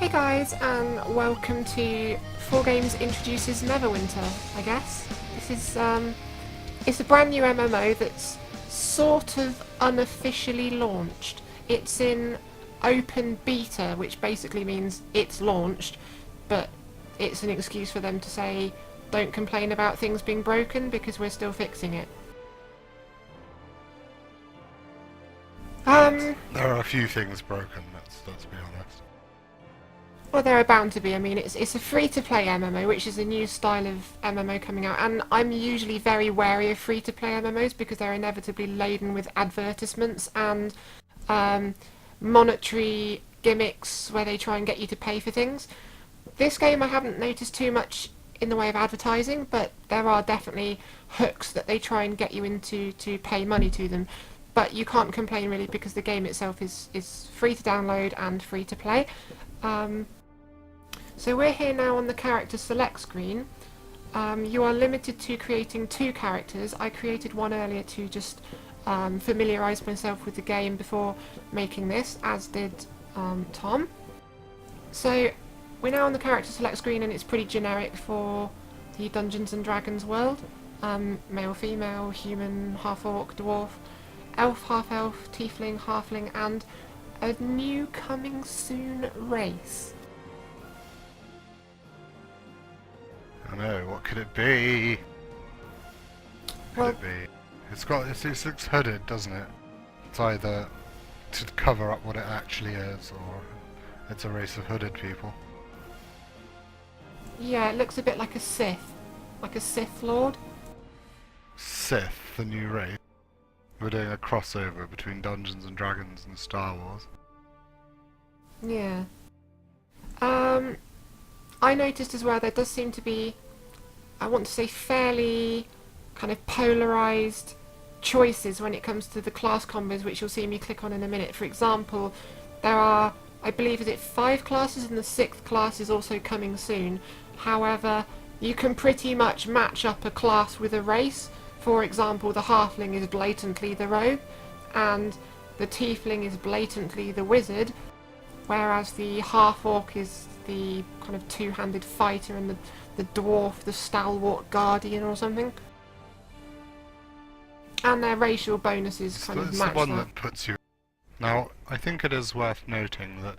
Hey guys, and welcome to 4Games introduces Neverwinter, I guess. This is, it's a brand new MMO that's sort of unofficially launched. It's in open beta, which basically means it's launched, but it's an excuse for them to say, don't complain about things being broken because we're still fixing it. There are a few things broken, let's be honest. Well, there are bound to be. I mean, it's a free-to-play MMO, which is a new style of MMO coming out, and I'm usually very wary of free-to-play MMOs because they're inevitably laden with advertisements and monetary gimmicks where they try and get you to pay for things. This game I haven't noticed too much in the way of advertising, but there are definitely hooks that they try and get you into to pay money to them. But you can't complain really because the game itself is free to download and free to play. So we're here now on the character select screen. You are limited to creating 2 characters. I created one earlier to just familiarise myself with the game before making this, as did Tom. So we're now on the character select screen and it's pretty generic for the Dungeons and Dragons world. Male, female, human, half-orc, dwarf, elf, half-elf, tiefling, halfling, and a new coming soon race. I know, what could it be? Well, Could it be? It looks hooded, doesn't it? It's either to cover up what it actually is, or it's a race of hooded people. yeah, it looks a bit like a Sith Lord. Sith, the new race. We're doing a crossover between Dungeons and Dragons and Star Wars. Yeah. I noticed as well there does seem to be, I want to say, fairly kind of polarised choices when it comes to the class combos, which you'll see me click on in a minute. For example, there are, I believe, is it 5 classes, and the 6th class is also coming soon. However, you can pretty much match up a class with a race. For example, the halfling is blatantly the rogue, and the tiefling is blatantly the wizard, whereas the half-orc is the kind of two-handed fighter, and the dwarf the stalwart guardian or something. And their racial bonuses kind of It's match the one that. that puts you... Now, I think it is worth noting that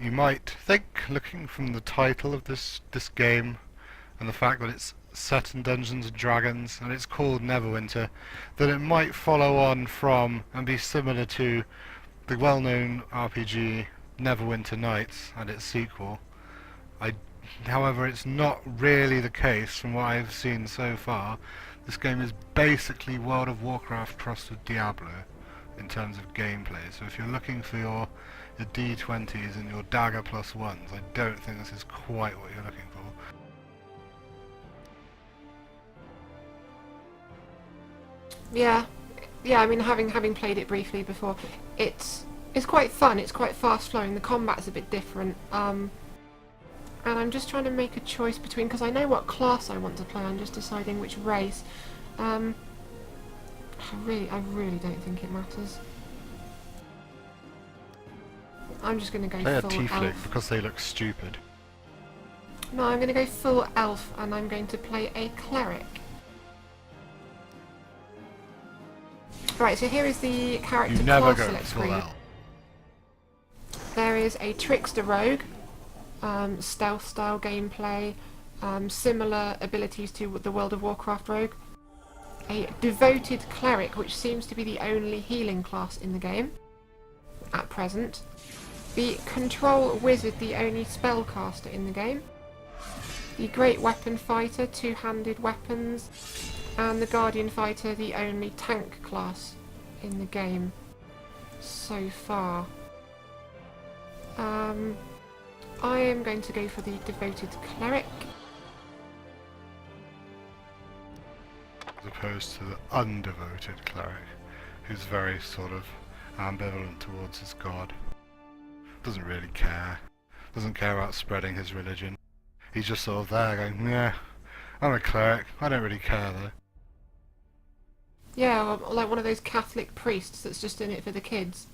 you might think, looking from the title of this game, and the fact that it's set in Dungeons and Dragons, and it's called Neverwinter, that it might follow on from and be similar to the well-known RPG Neverwinter Nights and its sequel. However, it's not really the case from what I've seen so far. This game is basically World of Warcraft crossed with Diablo in terms of gameplay, so if you're looking for your D20s and your dagger plus ones, I don't think this is quite what you're looking for. Yeah, I mean, having played it briefly before, it's quite fun. It's quite fast flowing. The combat's a bit different. And I'm just trying to make a choice between, because I know what class I want to play. I'm just deciding which race. I really don't think it matters. I'm just going to go Play a full tiefling elf. because they look stupid. No, I'm going to go full elf, and I'm going to play a cleric. Right, so here is the character You never class go select full screen. elf. There is a trickster rogue, stealth style gameplay, similar abilities to the World of Warcraft rogue. A devoted cleric, which seems to be the only healing class in the game at present. The control wizard, the only spellcaster in the game. The great weapon fighter, 2-handed weapons. And the guardian fighter, the only tank class in the game so far. I am going to go for the devoted cleric. As opposed to the undevoted cleric, who's very sort of ambivalent towards his god. Doesn't really care. Doesn't care about spreading his religion. He's just sort of there going, yeah, I'm a cleric, I don't really care though. Yeah, or like one of those Catholic priests that's just in it for the kids.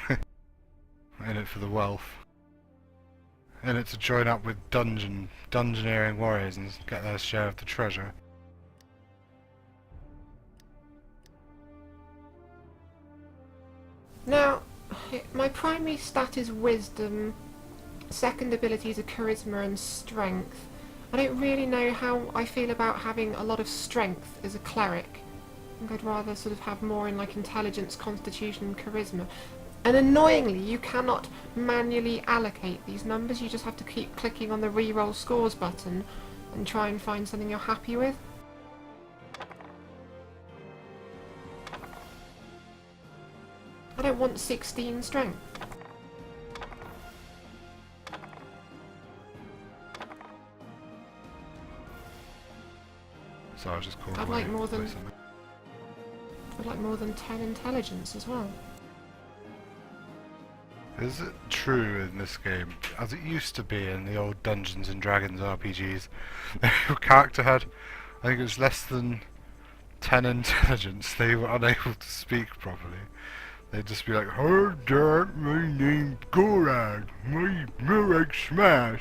In it for the wealth. in it to join up with dungeoneering warriors and get their share of the treasure. Now, my primary stat is wisdom, second abilities are charisma and strength. I don't really know how I feel about having a lot of strength as a cleric. I think I'd rather sort of have more in like intelligence, constitution and charisma. And annoyingly, you cannot manually allocate these numbers, you just have to keep clicking on the reroll scores button and try and find something you're happy with. I don't want 16 strength. So I was just calling I'd my like more than- voice on it. I'd like more than 10 intelligence as well. Is it true in this game, as it used to be in the old Dungeons and Dragons RPGs, your character had, I think it was less than 10 intelligence, they were unable to speak properly. They'd just be like, "Hi Dad, my name's Gorag, my Mirag Smash."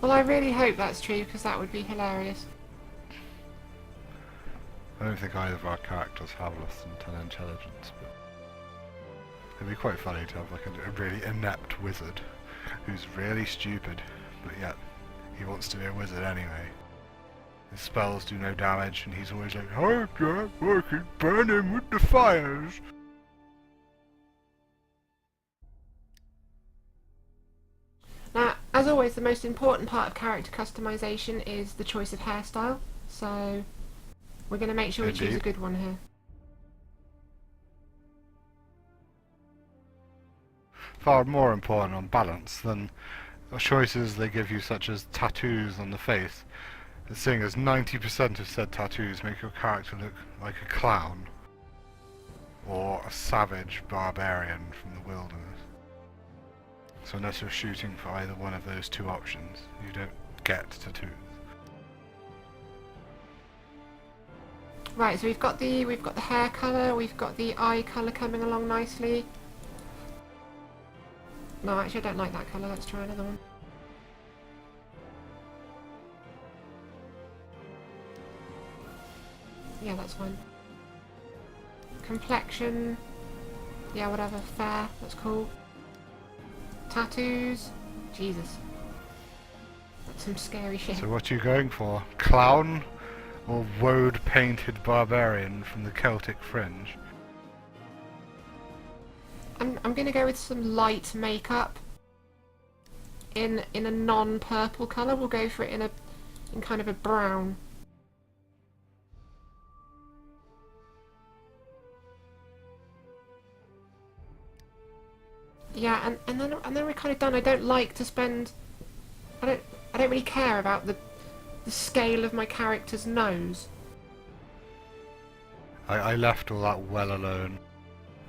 Well, I really hope that's true because that would be hilarious. I don't think either of our characters have less than 10 intelligence, but it'd be quite funny to have like a really inept wizard who's really stupid, but yet he wants to be a wizard anyway. His spells do no damage, and he's always like, "Hi Dad, I can burn him with the fires." Now, as always, the most important part of character customization is the choice of hairstyle, so we're going to make sure we choose a Indeed. good one here. Far more important on balance than the choices they give you, such as tattoos on the face. Seeing as 90% of said tattoos make your character look like a clown or a savage barbarian from the wilderness. So unless you're shooting for either one of those two options, you don't get tattoos. Right, so we've got the hair colour, we've got the eye colour coming along nicely. No, actually I don't like that colour, let's try another one. Yeah, that's fine. Complexion, yeah, whatever, fair, that's cool. Tattoos, Jesus. That's some scary shit. So what are you going for? Clown or woad-painted barbarian from the Celtic fringe? I'm gonna go with some light makeup in a non-purple colour. We'll go for it in kind of a brown. Yeah, and then we're kind of done. I don't like to spend. I don't really care about the scale of my character's nose. I left all that well alone.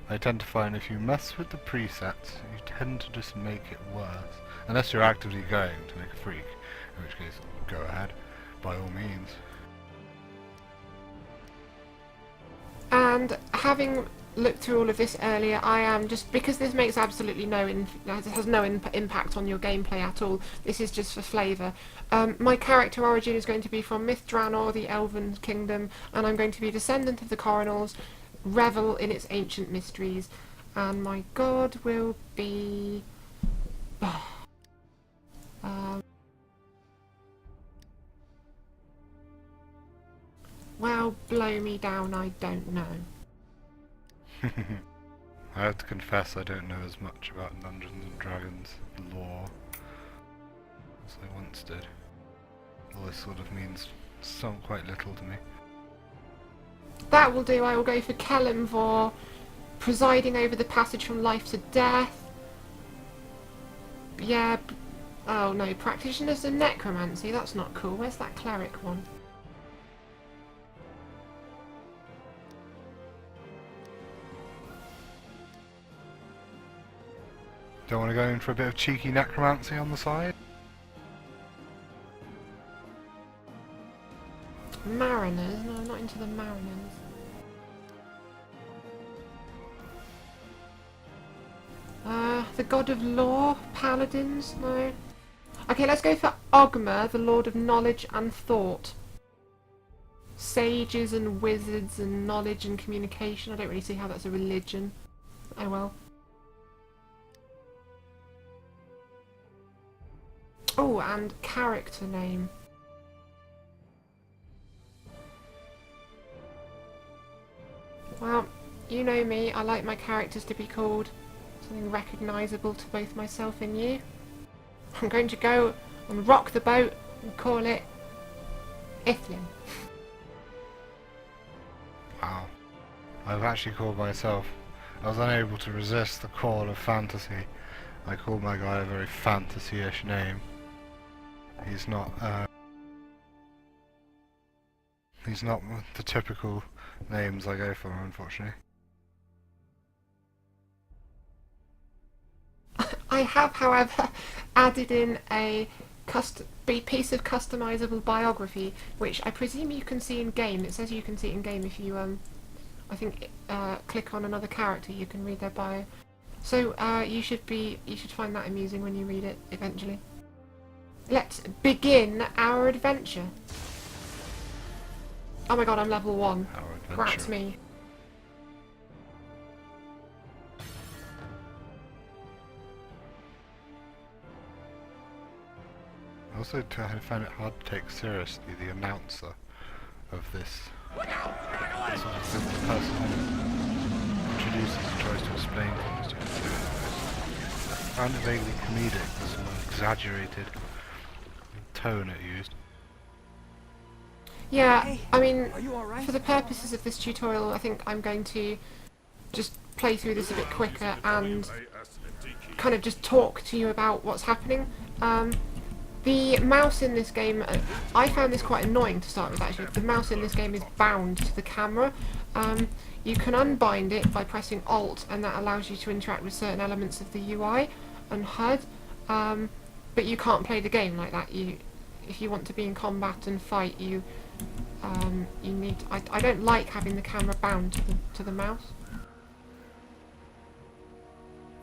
I tend to find if you mess with the presets, you tend to just make it worse. Unless you're actively going to make a freak, in which case, go ahead, by all means. And having looked through all of this earlier, I am just, because this makes absolutely has no impact on your gameplay at all. This is just for flavour. My character origin is going to be from Myth Draenor, the Elven Kingdom, and I'm going to be a descendant of the Coronals, revel in its ancient mysteries, and my god will be. Well, blow me down, I don't know. I have to confess I don't know as much about Dungeons and Dragons lore as I once did. All this sort of means quite little to me. That will do. I will go for Kelemvor, presiding over the passage from life to death. Yeah. Oh no, practitioners of necromancy. That's not cool. Where's that cleric one? Don't want to go in for a bit of cheeky necromancy on the side? Mariners? No, I'm not into the mariners. The god of law? Paladins? No. Okay, let's go for Ogma, the lord of knowledge and thought. Sages and wizards and knowledge and communication. I don't really see how that's a religion. Oh well. Oh, and character name. Well, you know me, I like my characters to be called something recognisable to both myself and you. I'm going to go and rock the boat and call it Ithlin. Wow. I've actually called myself. I was unable to resist the call of fantasy. I called my guy a very fantasy-ish name. He's not the typical names I go for, unfortunately. I have, however, added in a piece of customizable biography, which I presume you can see in game. It says you can see it in game if you, I think, click on another character. You can read their bio. So you should find that amusing when you read it eventually. Let's begin our adventure. Oh my god, I'm level 1. Grats me. I also found it hard to take seriously the announcer of this sort of the person who introduces and tries to explain things to you. I found it vaguely comedic, the sort of exaggerated tone it used. Yeah, Hey, I mean, are you all right? for the purposes of this tutorial, I think I'm going to just play through this a bit quicker and kind of just talk to you about what's happening. The mouse in this game, I found this quite annoying to start with actually. The mouse in this game is bound to the camera. You can unbind it by pressing Alt, and that allows you to interact with certain elements of the UI and HUD, but you can't play the game like that. If you want to be in combat and fight, you need... I don't like having the camera bound to the mouse.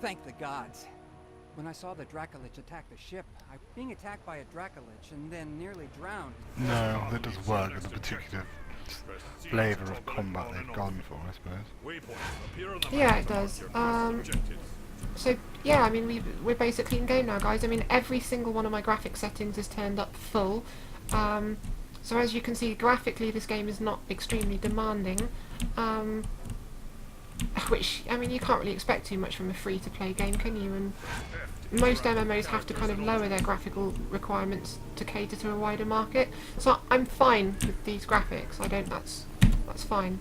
Thank the gods. When I saw the Dracolich attack the ship, I was being attacked by a Dracolich and then nearly drowned. No, that doesn't work with the particular flavour of combat they've gone for, I suppose. Yeah, it does. So yeah, I mean we're basically in game now, guys. I mean every single one of my graphic settings is turned up full. So as you can see, graphically this game is not extremely demanding. Which, I mean, you can't really expect too much from a free-to-play game, can you? And most MMOs have to kind of lower their graphical requirements to cater to a wider market. So I'm fine with these graphics. That's fine.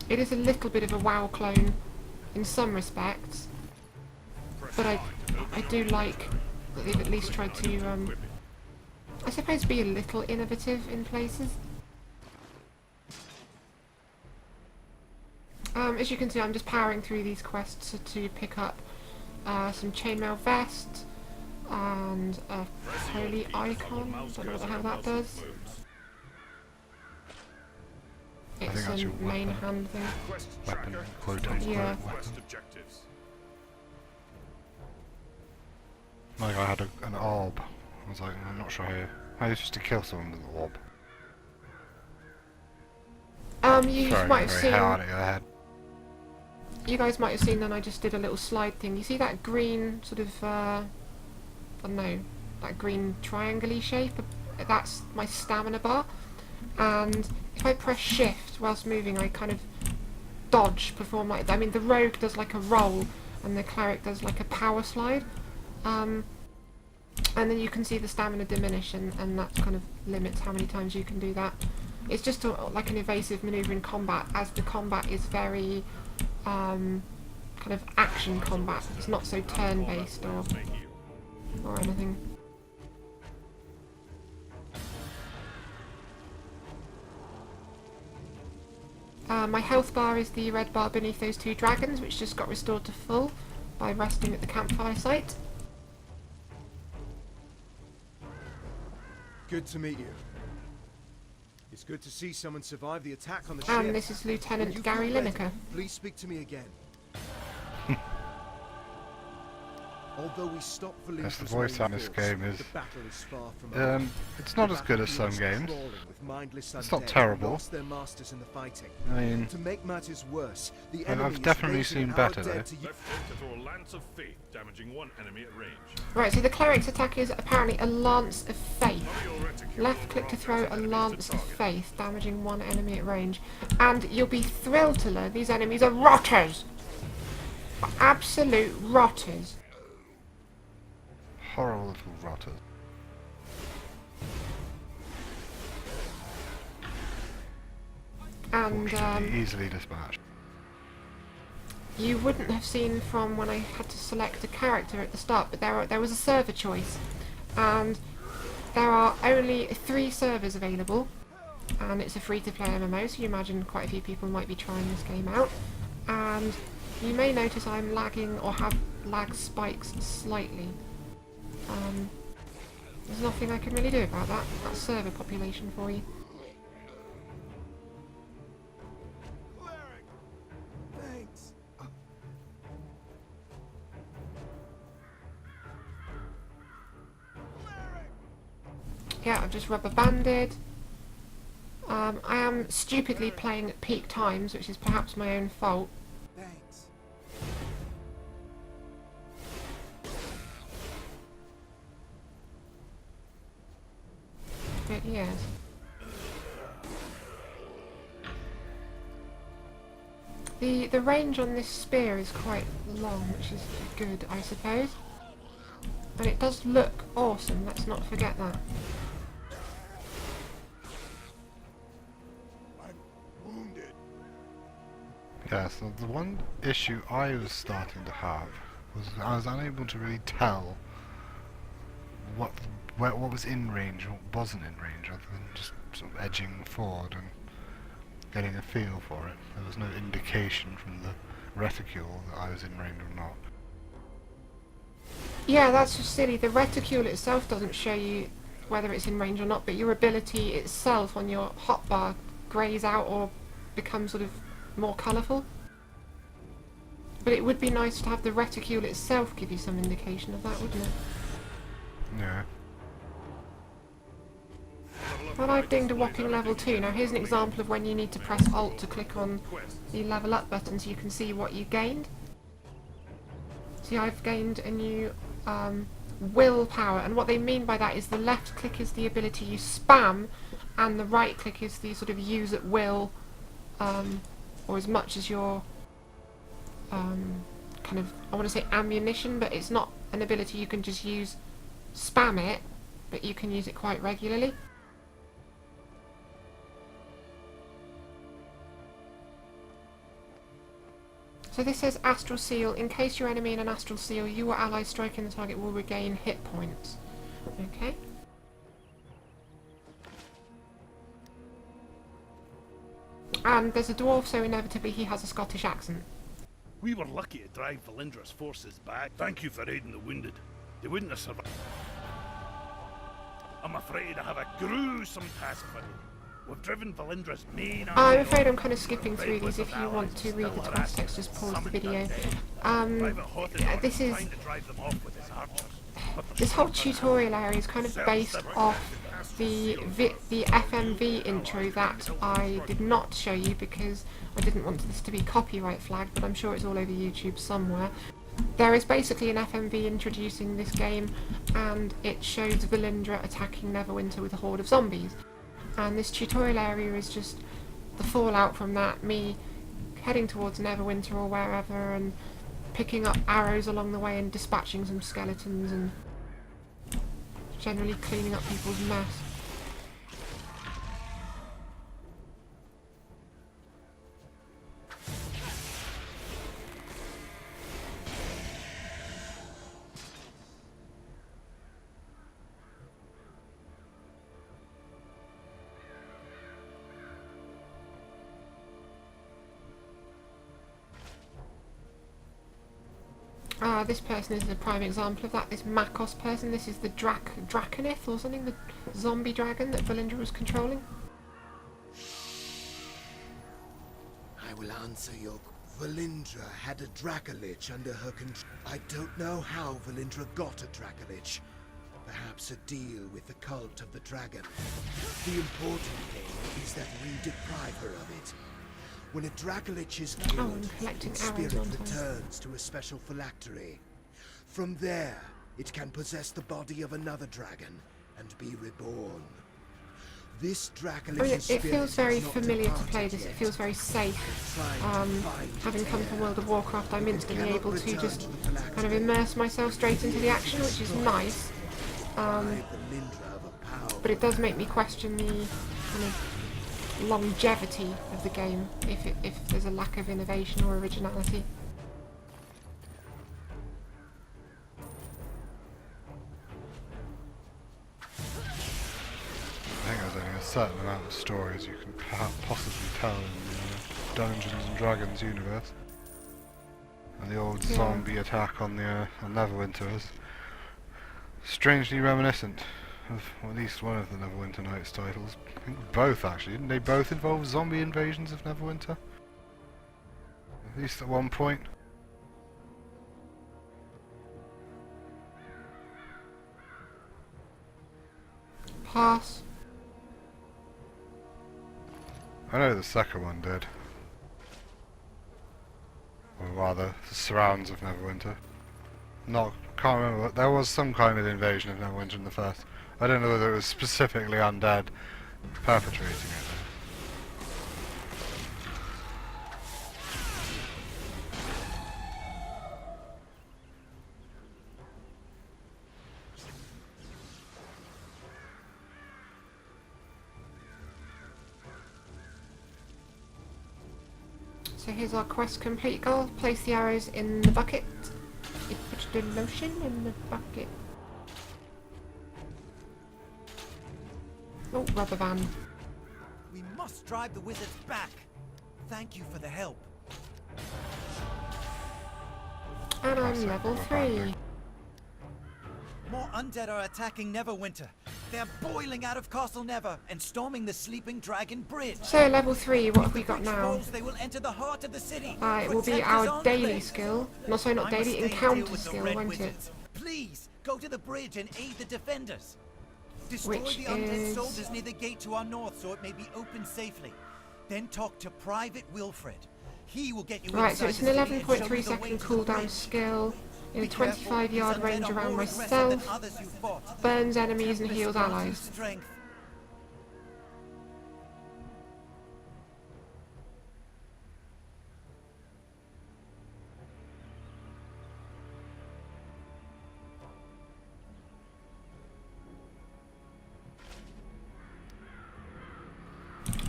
It is a little bit of a WoW clone in some respects, but I do like that they've at least tried to, I suppose, be a little innovative in places. As you can see, I'm just powering through these quests to pick up some chainmail vest and a holy icon. Don't know what the hell that does. It's a main hand thing. Weapon, quote-unquote Yeah. weapon. My guy had an orb. I was like, I'm not sure how you're supposed to kill someone with an orb. You Very, might have very seen. hard at your head. You guys might have seen that I just did a little slide thing. You see that green sort of, I don't know, that green triangle-y shape? That's my stamina bar. And if I press shift whilst moving, I kind of dodge, perform like... I mean, the rogue does like a roll, and the cleric does like a power slide. And then you can see the stamina diminish, and that kind of limits how many times you can do that. It's just like an evasive manoeuvre in combat, as the combat is very... kind of action combat. It's not so turn-based or anything. My health bar is the red bar beneath those two dragons, which just got restored to full by resting at the campfire site. Good to meet you. It's good to see someone survive the attack on the ship. And this is When Lieutenant you Gary feel ready, Lineker. Please speak to me again. Although we stopped for Yes, the Lincoln's voice main on this force, game is the battle is far from over. it's not The as good as some battlefield is games. crawling with mindless It's not undead who terrible. lost their masters in the fighting. I mean, To make matters worse, the I've enemy is definitely raising seen our better, dead though. to Left click to throw a lance of faith, damaging one enemy at range. Right, so the cleric's attack is apparently a lance of faith. Hover your reticule Left over click to throw objects a and enemies lance to of target. faith, damaging one enemy at range. And you'll be thrilled to learn these enemies are rotters! Absolute rotters. Horrible little rotters. And Easily dispatched. you wouldn't have seen from when I had to select a character at the start, but there was a server choice. And there are only 3 servers available. And it's a free-to-play MMO, so you imagine quite a few people might be trying this game out. And you may notice I'm lagging or have lag spikes slightly. There's nothing I can really do about that. That's server population for you. Thanks. Yeah, I've just rubber banded. I am stupidly playing at peak times, which is perhaps my own fault. Thanks. But yes. The range on this spear is quite long, which is good, I suppose. And it does look awesome, let's not forget that. I'm wounded. Yeah, so the one issue I was starting to have was I was unable to really tell what was in range and what wasn't in range, other than just sort of edging forward and getting a feel for it. There was no indication from the reticule that I was in range or not. Yeah, that's just silly. The reticule itself doesn't show you whether it's in range or not, but your ability itself on your hotbar greys out or becomes sort of more colourful. But it would be nice to have the reticule itself give you some indication of that, wouldn't it? Yeah. Well, I've dinged a whopping level 2. Now here's an example of when you need to press Alt to click on the level up button so you can see what you gained. See, I've gained a new willpower, and what they mean by that is the left click is the ability you spam, and the right click is the sort of use at will, or as much as your kind of, I want to say ammunition, but it's not an ability you can just use, spam it, but you can use it quite regularly. So this says Astral Seal. In case your enemy in an Astral Seal, you or allies striking the target will regain hit points. Okay. And there's a dwarf, so inevitably he has a Scottish accent. We were lucky to drive Valindra's forces back. Thank you for aiding the wounded. They wouldn't have survived. I'm afraid I have a gruesome task for you. We've driven Valindra's main army. I'm afraid I'm kind of skipping through these. If you want to read the task text, just pause the video. This is... This whole tutorial area is kind of based off the FMV intro that I did not show you because I didn't want this to be copyright flagged, but I'm sure it's all over YouTube somewhere. There is basically an FMV introducing this game, and it shows Valindra attacking Neverwinter with a horde of zombies. And this tutorial area is just the fallout from that, me heading towards Neverwinter or wherever and picking up arrows along the way and dispatching some skeletons and generally cleaning up people's mess. This person is a prime example of that, this Makos person. This is the Draconith or something, the zombie dragon that Valindra was controlling. I will answer your Valindra had a Dracolich under her control. I don't know how Valindra got a Dracolich. Perhaps a deal with the cult of the dragon. The important thing is that we deprive her of it. When a Dracolich is killed, collecting its arrows, spirit aren't I? returns to a special phylactery. From there, it can possess the body of another dragon and be reborn. This Dracolich's I mean, it spirit feels very has not familiar to departed play this. It yet. feels very safe. Trying to find Having its come from heir. World of Warcraft, I'm instantly Cannot able to return just to the kind of phylactery. immerse myself straight into the action, which is nice. Deprive Valindra of a power. But it does make me question the kind of longevity of the game if there's a lack of innovation or originality. I think there's only a certain amount of stories you can possibly tell in the Dungeons and Dragons universe. And the old Yeah. zombie attack on the on Neverwinter is strangely reminiscent of at least one of the Neverwinter Nights titles. I think both actually. Didn't they both involve zombie invasions of Neverwinter? At least at one point. Pass. I know the second one did. Or rather, the surrounds of Neverwinter. Can't remember, but there was some kind of invasion of Neverwinter in the first. I don't know whether it was specifically undead perpetrating it. So here's our quest complete goal. Place the arrows in the bucket. It puts the lotion in the bucket. Oh, rubber band. We must drive the wizards back. Thank you for the help. And I'm Classic level rubber 3. banding. More undead are attacking Neverwinter. They're boiling out of Castle Never and storming the Sleeping Dragon Bridge. So level 3, what have we The got bridge now? falls, they will enter the heart of the city. It will be Protect our us daily only. skill. No, sorry, not I must daily, stay and deal encounter with the skill, Red won't it? Wizards. Please, go to the bridge and aid the defenders. Destroy Which the undead is- soldiers near the gate to our north so it may be opened safely. Then talk to Private Wilfred. He will get you Right, so inside it's an the city and show you 11.3 the way second to the cooldown bridge. skill in a Be careful, 25-yard these range undead are around more aggressive myself. than others you fought. Burns enemies and Tempest heals grants you allies. strength.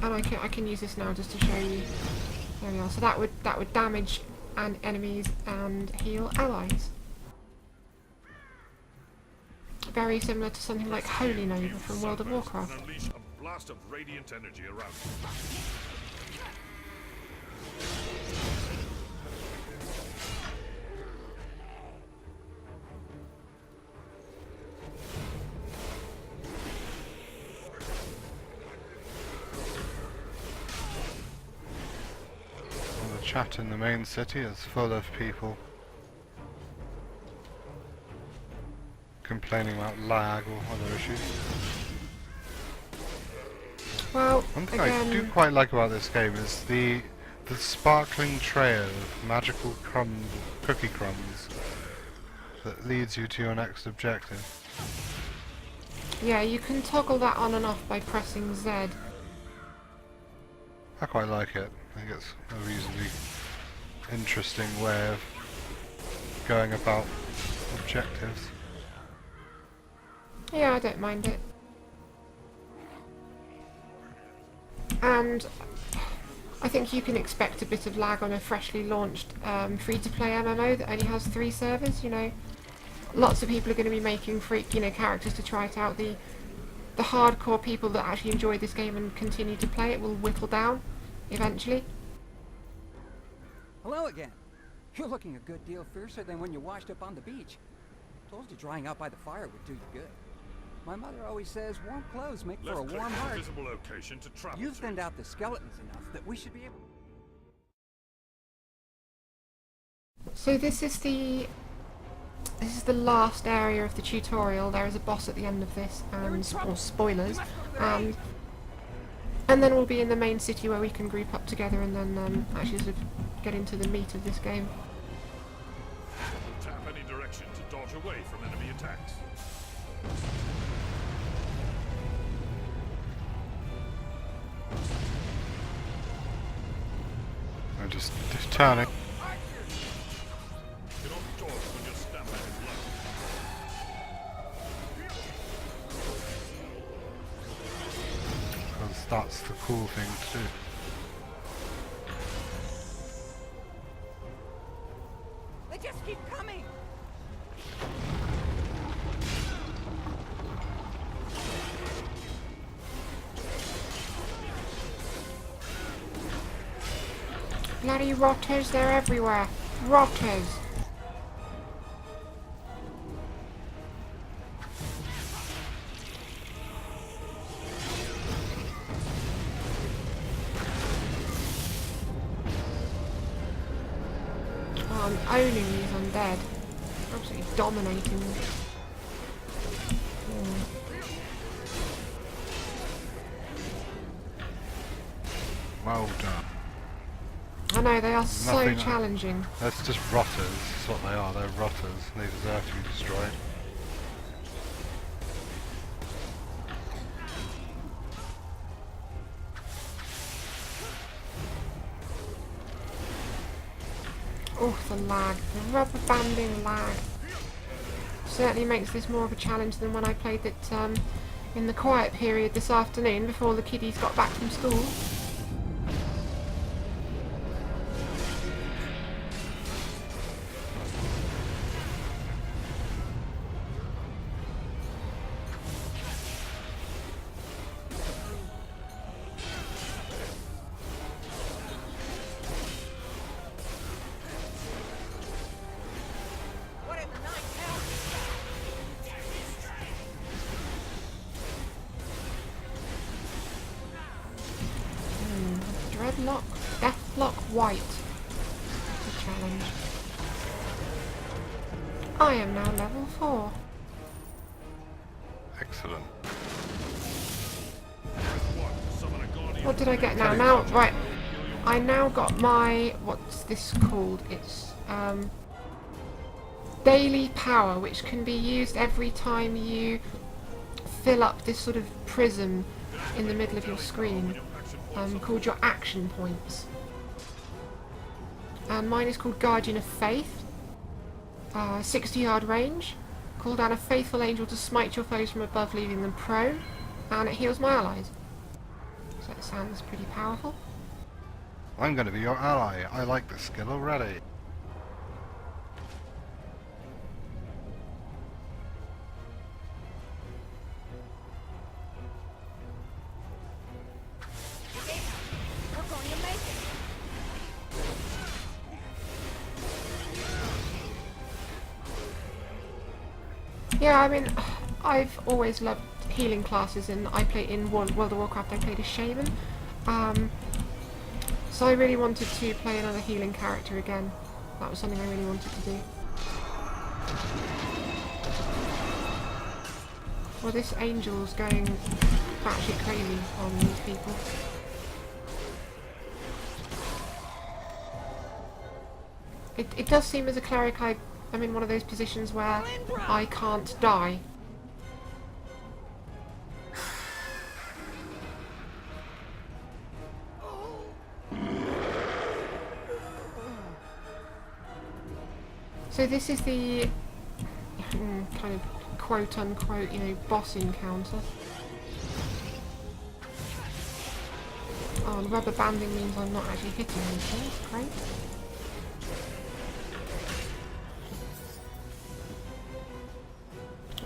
And I can use this now just to show you. There we are. So that would damage enemies and heal allies. Very similar to something like Holy Nova from World of Warcraft. And unleash a blast of radiant energy around you. Well, the chat in the main city is full of people complaining about lag or other issues. Well, One thing I do again, quite like about this game is the sparkling trail of magical cookie crumbs that leads you to your next objective. yeah, you can toggle that on and off by pressing Z. I quite like it. I think it's a reasonably interesting way of going about objectives. Yeah, I don't mind it. And I think you can expect a bit of lag on a freshly launched free-to-play MMO that only has 3 servers. You know, lots of people are going to be making characters to try it out. The hardcore people that actually enjoy this game and continue to play it will whittle down eventually. Hello again. You're looking a good deal fiercer than when you washed up on the beach. Told you drying out by the fire would do you good. My mother always says warm clothes make for a Let's click warm a heart. visible location to travel You've to. thinned out the skeletons enough that we should be able... So this is the last area of the tutorial. There is a boss at the end of this, and or spoilers, and then we'll be in the main city where we can group up together and then actually sort of get into the meat of this game. Tap any direction to dodge away from enemy attacks. I'm just turning. You don't dodge when you're stabbed by the blood. Because that's the cool thing to do. They just keep coming! Bloody rotters, they're everywhere. Rotters. Oh, I'm owning these undead. Absolutely dominating them. Well done. I know, they are so Nothing- challenging. That's just rotters, that's what they are, they're rotters. They deserve to be destroyed. Oh, the lag. The rubber banding lag. Certainly makes this more of a challenge than when I played it in the quiet period this afternoon before the kiddies got back from school. What in the night hell? Dreadlock, Deathlock White. That's a challenge. I am now level 4. Excellent. Summon a guardian. What did I get now? Now, right. I now got my, what's this called? It's daily power, which can be used every time you fill up this sort of prism in the middle of your screen, called your action points. And mine is called Guardian of Faith. 60-yard range. Call down a faithful angel to smite your foes from above, leaving them prone, and it heals my allies. So it sounds pretty powerful. I'm going to be your ally. I like this skill already. We're going to make it! Yeah, I mean, I've always loved healing classes, and I play in World of Warcraft. I played a shaman, so I really wanted to play another healing character again. That was something I really wanted to do. Well, this angel's going batshit crazy on these people. It does seem as a cleric I'm in one of those positions where I can't die. So this is the kind of quote-unquote, boss encounter. Oh, and rubber banding means I'm not actually hitting anything. That's great.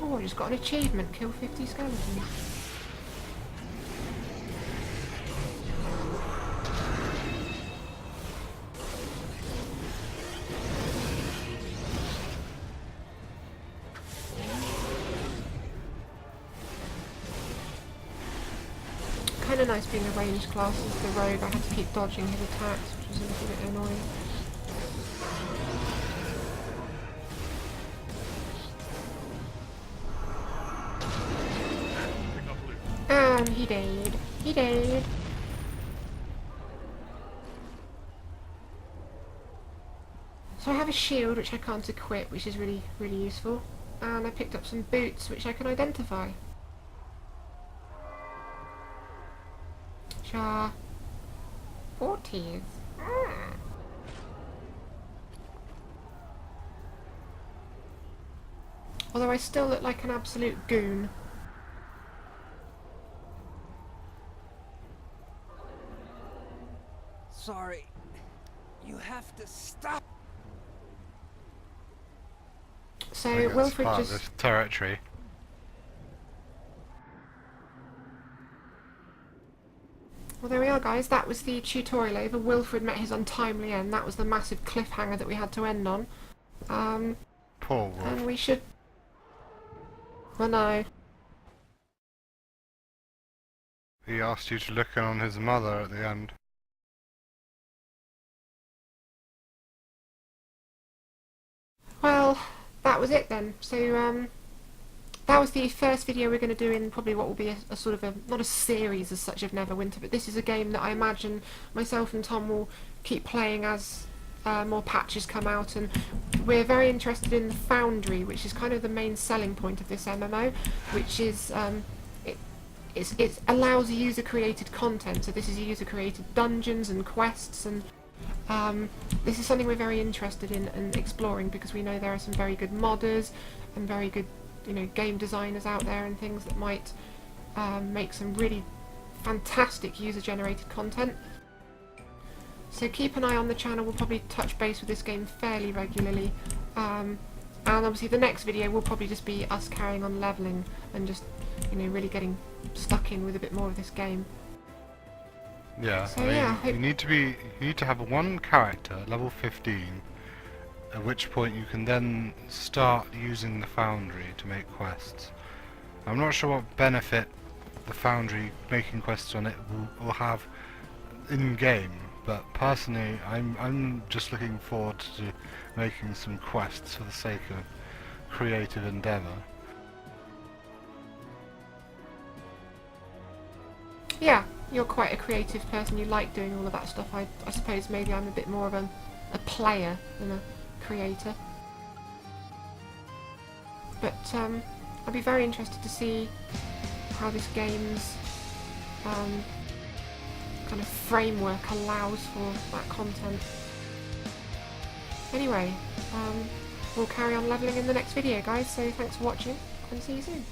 Oh, I just got an achievement, kill 50 skeletons. Kind of nice being a ranged class as the rogue. I had to keep dodging his attacks, which was a little bit annoying. He died. He died. So I have a shield which I can't equip, which is really, really useful. And I picked up some boots which I can identify. Which are 40s. Although I still look like an absolute goon. Sorry. You have to stop. So I think that's Wilfred part just... of this territory. Well, there we are, guys. That was the tutorial over. Wilfred met his untimely end. That was the massive cliffhanger that we had to end on. Poor Wolf. And we should... Well, no. He asked you to look in on his mother at the end. Well, that was it then. So, that was the first video we're going to do in probably what will be a sort of a, not a series as such of Neverwinter, but this is a game that I imagine myself and Tom will keep playing as more patches come out, and we're very interested in the Foundry, which is kind of the main selling point of this MMO, which is it allows user-created content. So this is user-created dungeons and quests, and this is something we're very interested in and exploring, because we know there are some very good modders and very good, you know, game designers out there and things that might make some really fantastic user-generated content. So keep an eye on the channel. We'll probably touch base with this game fairly regularly, and obviously the next video will probably just be us carrying on leveling and just, you know, really getting stuck in with a bit more of this game. Yeah, So I mean, yeah, you need to have one character at level 15, at which point you can then start using the Foundry to make quests. I'm not sure what benefit the Foundry making quests on it will have in game, but personally I'm just looking forward to making some quests for the sake of creative endeavour. Yeah, you're quite a creative person. You like doing all of that stuff. I suppose maybe I'm a bit more of a player than a creator. But I'd be very interested to see how this game's kind of framework allows for that content. Anyway, we'll carry on leveling in the next video, guys, so thanks for watching, and see you soon.